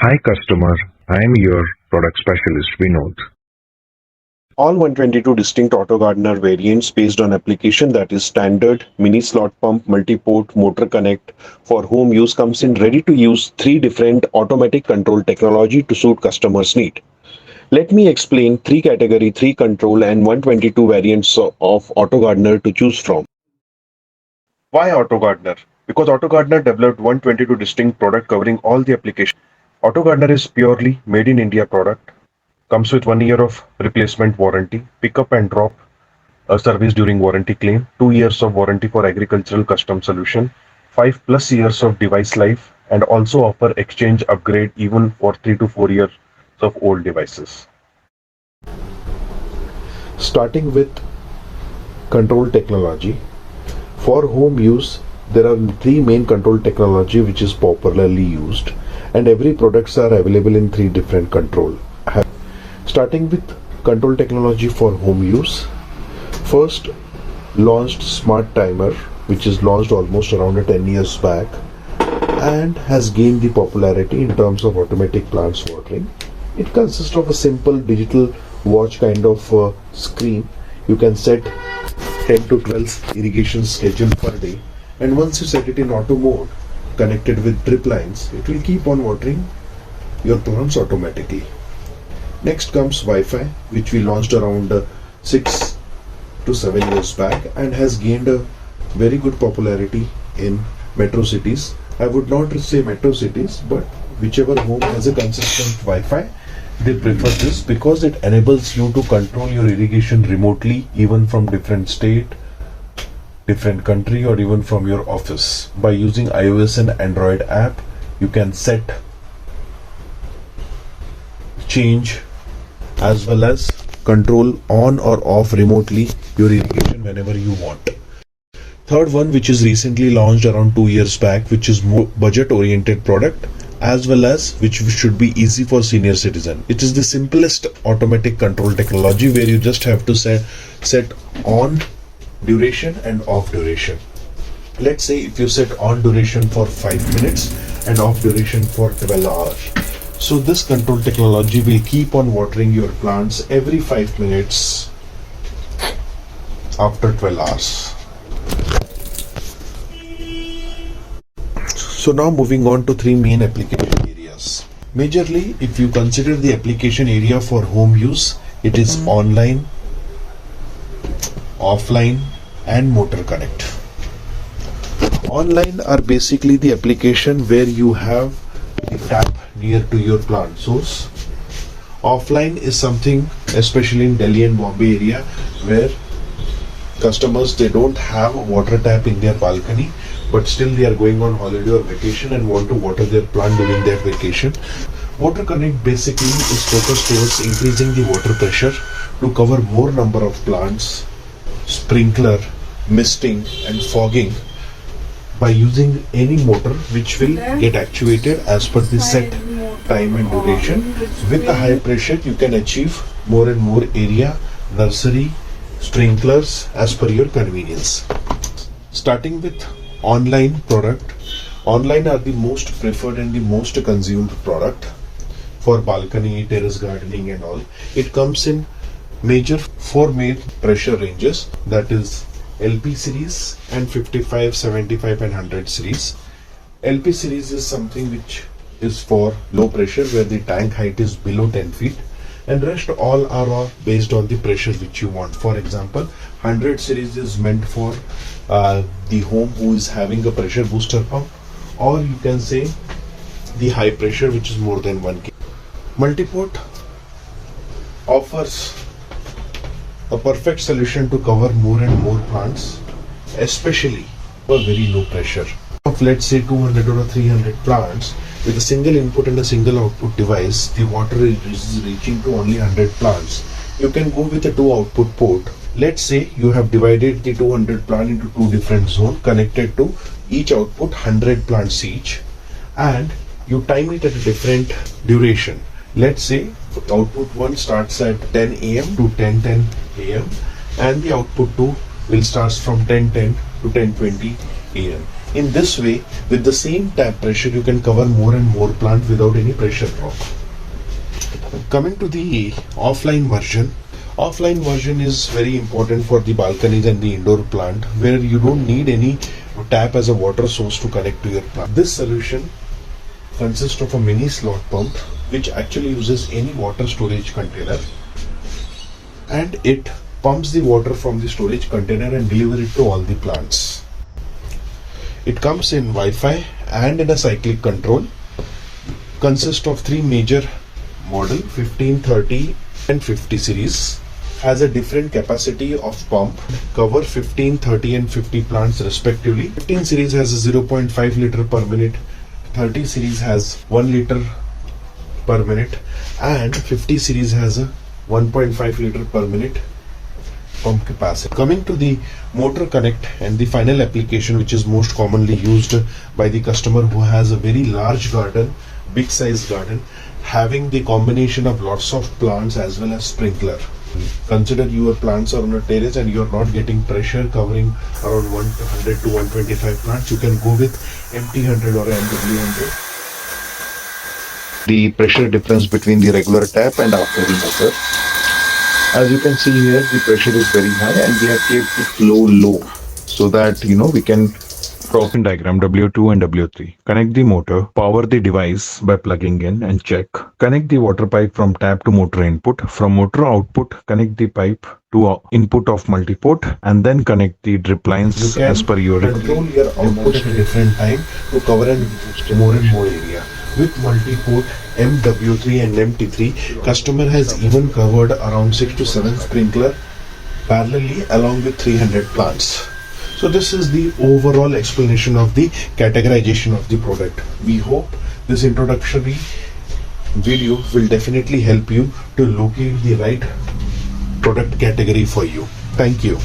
Hi customer, I am your product specialist Vinod. All 122 distinct autogardner variants based on application, that is standard, mini slot pump, multi-port, motor connect for home use, comes in ready to use 3 different automatic control technology to suit customers' need. Let me explain 3 category, 3 control and 122 variants of autogardner to choose from. Why autogardner? Because autogardner developed 122 distinct product covering all the applications. Autogardner is purely made in India product. Comes with 1 year of replacement warranty, pick up and drop a service during warranty claim, 2 years of warranty for agricultural custom solution, 5+ years of device life, and also offer exchange upgrade even for 3 to 4 years of old devices. Starting with control technology. For home use, there are 3 main control technology which is popularly used, and every products are available in 3 different control. Starting with control technology for home use, first launched smart timer, which is launched almost around 10 years back and has gained the popularity in terms of automatic plants watering. It consists of a simple digital watch kind of screen. You can set 10 to 12 irrigation schedule per day, and once you set it in auto mode connected with drip lines, it will keep on watering your plants automatically. Next comes Wi-Fi, which we launched around 6 to 7 years back and has gained a very good popularity in metro cities. I would not say metro cities, but whichever home has a consistent Wi-Fi, they prefer this because it enables you to control your irrigation remotely, even from different state, different country, or even from your office. By using iOS and Android app, you can set, change, as well as control on or off remotely your irrigation whenever you want. Third one, which is recently launched around 2 years back, which is more budget oriented product, as well as which should be easy for senior citizen. It is the simplest automatic control technology where you just have to set on duration and off duration. Let's say if you set on duration for 5 minutes and off duration for 12 hours. So this control technology will keep on watering your plants every 5 minutes after 12 hours. So now moving on to 3 main application areas. Majorly, if you consider the application area for home use, it is online, offline and motor connect. Online are basically the application where you have the tap near to your plant source. Offline is something, especially in Delhi and Bombay area, where customers, they don't have a water tap in their balcony, but still they are going on holiday or vacation and want to water their plant during their vacation. Water connect basically is focused towards increasing the water pressure to cover more number of plants, sprinkler, misting and fogging by using any motor which will get actuated as per the set time and duration. With a high pressure, you can achieve more and more area, nursery, sprinklers as per your convenience. Starting with online product. Online are the most preferred and the most consumed product for balcony, terrace gardening and all. It comes in major 4 main pressure ranges, that is LP series and 55, 75 and 100 series. LP series is something which is for low pressure where the tank height is below 10 feet, and rest all are based on the pressure which you want. For example, 100 series is meant for the home who is having a pressure booster pump, or you can say the high pressure which is more than 1 kg. Multiport offers a perfect solution to cover more and more plants, especially for very low pressure. Of let's say 200 or 300 plants, with a single input and a single output device, the water is reaching to only 100 plants. You can go with a 2 output port. Let's say you have divided the 200 plant into 2 different zones, connected to each output 100 plants each, and you time it at a different duration. Let's say output 1 starts at 10 am to 10:10 am and the output 2 will start from 10:10 to 10:20 am. In this way, with the same tap pressure, you can cover more and more plant without any pressure drop. Coming to the offline version. Offline version is very important for the balconies and the indoor plant, where you don't need any tap as a water source to connect to your plant. This solution consists of a mini slot pump which actually uses any water storage container, and it pumps the water from the storage container and delivers it to all the plants. It comes in Wi-Fi and in a cyclic control. Consists of three major model, 15, 30 and 50 series. Has a different capacity of pump, cover 15, 30 and 50 plants respectively. 15 series has a 0.5 liter per minute, 30 series has 1 liter per minute, and 50 series has a 1.5 liter per minute pump capacity. Coming to the motor connect and the final application, which is most commonly used by the customer who has a very large garden, big size garden, having the combination of lots of plants as well as sprinkler. Consider your plants are on a terrace and you are not getting pressure covering around 100 to 125 plants. You can go with MT100 or MW100. The pressure difference between the regular tap and after the motor. As you can see here, the pressure is very high and we have kept the flow low so that we can drop in diagram W2 and W3. Connect the motor, power the device by plugging in and check. Connect the water pipe from tap to motor input. From motor output, connect the pipe to input of multiport and then connect the drip lines as per your control your output at a different time to cover and more and more area. With multi-port MW3 and MT3, customer has even covered around 6 to 7 sprinkler parallelly along with 300 plants. So this is the overall explanation of the categorization of the product. We hope this introductory video will definitely help you to locate the right product category for you. Thank you.